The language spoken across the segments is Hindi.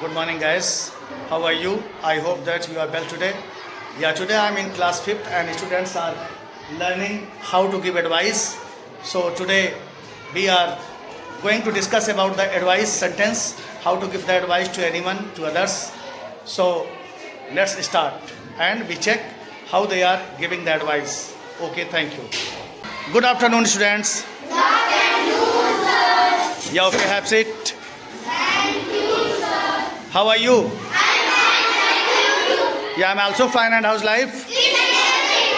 Good morning, guys. How are you? I hope that you are well today. Yeah, today I am in class 5th and students are learning how to give advice. So today we are going to discuss about the advice sentence, how to give the advice to anyone, to others. So let's start and we check how they are giving the advice. Okay, thank you. Good afternoon, students. Good afternoon, sir. Yeah, okay, have seat. Thank you, sir. How are you? I'm fine, thank you. Yeah, I'm also fine. And how's life? It's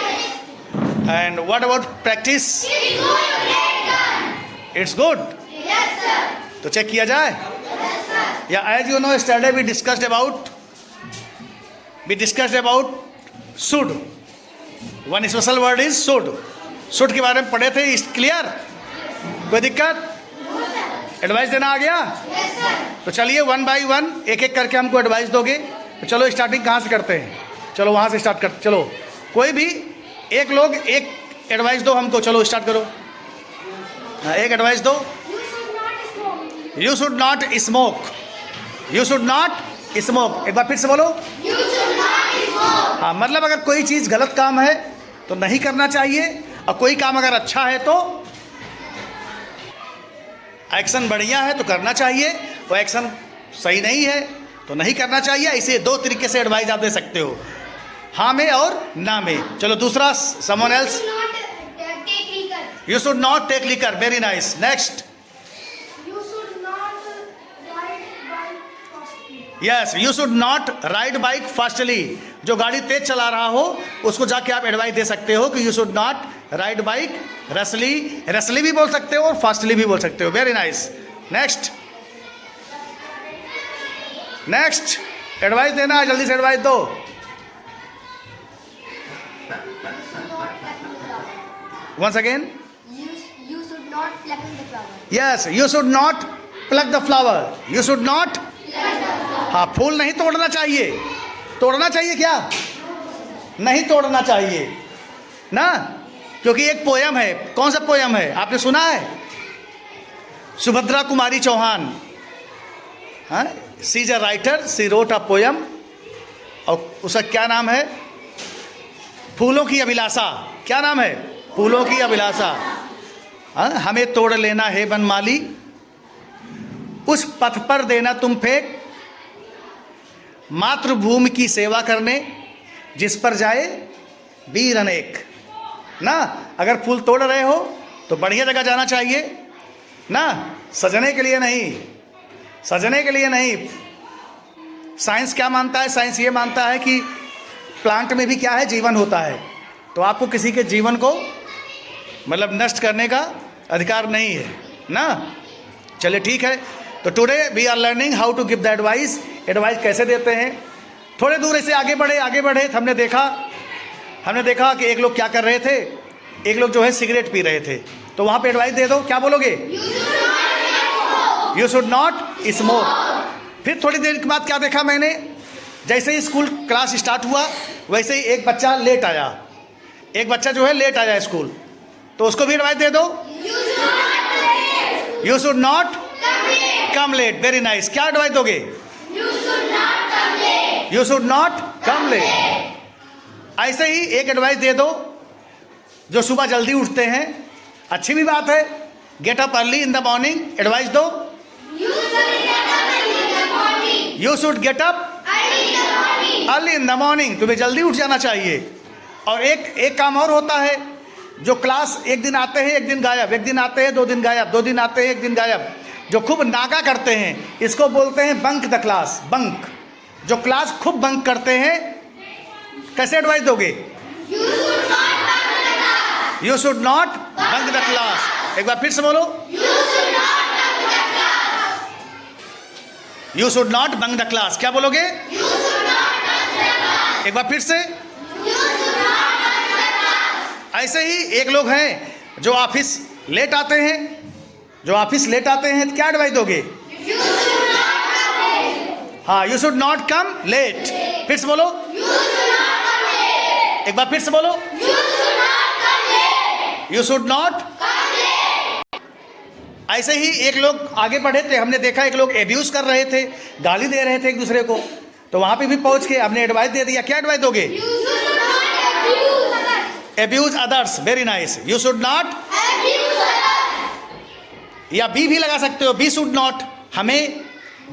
amazing. And what about practice? It's good, great done. It's good. Yes, sir. तो चेक किया जाए. Yes, sir. Yeah, as you know, yesterday we discussed about should. One special word is should. Should के बारे में पढ़े थे. Is clear? कोई दिक्कत? एडवाइस देना आ गया? Yes, sir. तो चलिए वन बाई वन एक एक करके हमको एडवाइस दोगे. तो चलो स्टार्टिंग कहाँ से करते हैं? चलो वहाँ से स्टार्ट करते. चलो कोई भी एक लोग एक एडवाइस दो हमको. चलो स्टार्ट करो. एक एडवाइस दो. You should not smoke. You should not smoke. You should not smoke. एक बार फिर से बोलो. You should not smoke. हाँ, मतलब अगर कोई चीज़ गलत काम है तो नहीं करना चाहिए, और कोई काम अगर अच्छा है तो एक्शन बढ़िया है तो करना चाहिए, और एक्शन सही नहीं है तो नहीं करना चाहिए. ऐसे दो तरीके से एडवाइस आप दे सकते हो, हाँ में और ना में. चलो दूसरा, someone else. You should not take liquor. You should not take liquor. Very nice. Next. You should not ride bike fastly. Yes, you should not ride bike fastly. जो गाड़ी तेज चला रहा हो उसको जाके आप एडवाइस दे सकते हो कि you should not ride bike rashly. Rashly भी बोल सकते हो और फास्टली भी बोल सकते हो. Very nice. Next. Next advice देना है, जल्दी से एडवाइस दो. Once again. You should not pluck the flower. Yes, you should not plug the flower. You should not. हाँ, फूल नहीं तोड़ना चाहिए. तोड़ना चाहिए क्या? नहीं तोड़ना चाहिए ना, क्योंकि एक पोयम है. कौन सा पोयम है आपने सुना है? सुभद्रा कुमारी चौहान. हाँ, she is a writer. She wrote a poem. और उसका क्या नाम है? फूलों की अभिलाषा. क्या नाम है? फूलों की अभिलाषा. हाँ, हमें तोड़ लेना है बनमाली, उस पथ पर देना तुम फेंक, मातृभूमि की सेवा करने जिस पर जाए वीर अनेक. ना, अगर फूल तोड़ रहे हो तो बढ़िया जगह जाना चाहिए ना, सजने के लिए नहीं. सजने के लिए नहीं. साइंस क्या मानता है? साइंस ये मानता है कि प्लांट में भी क्या है? जीवन होता है. तो आपको किसी के जीवन को मतलब नष्ट करने का अधिकार नहीं है ना. चलिए ठीक है. तो today we are learning how to give the advice. Advice कैसे देते हैं. थोड़े दूर से आगे बढ़े तो हमने देखा कि एक लोग क्या कर रहे थे. एक लोग जो है सिगरेट पी रहे थे. तो वहाँ पे एडवाइस दे दो. क्या बोलोगे? You should not smoke. फिर थोड़ी देर के बाद क्या देखा मैंने, जैसे ही स्कूल क्लास स्टार्ट हुआ वैसे ही एक बच्चा लेट आया. एक बच्चा जो है लेट आया स्कूल, तो उसको भी एडवाइस दे दो. You should not come late. Very nice. क्या एडवाइस दोगे? You should not come late. ऐसे ही एक एडवाइस दे दो जो सुबह जल्दी उठते हैं. अच्छी भी बात है. Get up early in the morning. Advice दो. You should get up early in the morning. तुम्हें जल्दी उठ जाना चाहिए. और एक काम और होता है, जो क्लास एक दिन आते हैं एक दिन गायब, एक दिन आते हैं 2 दिन गायब, 2 दिन आते हैं 1 दिन गायब, जो खूब नागा करते हैं, इसको बोलते हैं बंक द क्लास. बंक. जो क्लास खूब बंक करते हैं, कैसे एडवाइस दोगे? You should not bunk the class. एक बार फिर से बोलो. You should not bunk the class. क्या बोलोगे? एक बार फिर से. ऐसे ही एक लोग हैं जो ऑफिस लेट आते हैं. तो क्या एडवाइस दोगे? हाँ, you should not come late. फिर से बोलो. एक बार फिर से बोलो. You should not. ऐसे ही एक लोग आगे बढ़े थे, हमने देखा एक लोग एब्यूज कर रहे थे, गाली दे रहे थे एक दूसरे को, तो वहां पे भी पहुंच के हमने एडवाइस दे दिया। क्या एडवाइस दोगे? You should not abuse others. Abuse others, very nice. You should not, Abuse others. या बी भी लगा सकते हो, बी शुड नॉट, हमें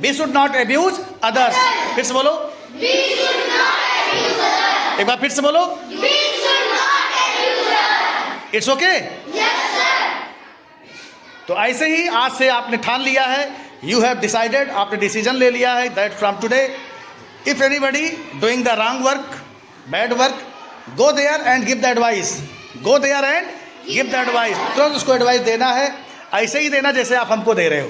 we should not abuse others. फिर से बोलो, We should not abuse others. एक बार फिर से बोलो, We should not abuse others. It's okay. Yes, sir. तो ऐसे ही आज से आपने ठान लिया है, यू हैव डिसाइडेड, आपने डिसीजन ले लिया है that from today if anybody doing the wrong work, bad work, go there and give the advice, go there and give the advice. तुरंत उसको एडवाइस देना है, ऐसे ही देना जैसे आप हमको दे रहे हो।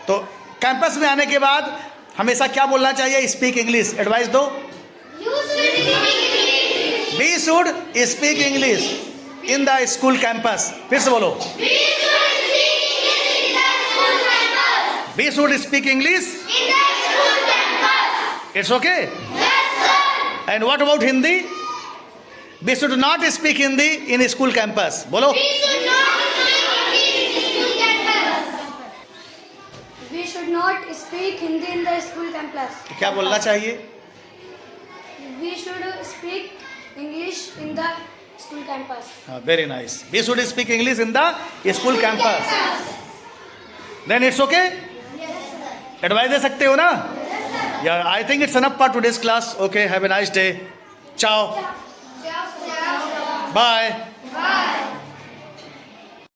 तो कैंपस में आने के बाद हमेशा क्या बोलना चाहिए? Speak English. एडवाइस दो। You should speak English. We should speak English in the school campus. फिर से बोलो, We should speak English in the school campus. We should speak English, In the school campus. It's okay. Yes, sir. And what about Hindi? We should not speak Hindi in school campus. बोलो, We should not speak English in the school campus. We should not speak Hindi in the school campus. क्या बोलना चाहिए? We should speak English in the school campus. Very nice. We should speak English in the school campus. Then it's okay. Advice दे सकते हो ना? या I think it's enough for today's class. Okay, have a nice day. Ciao, bye.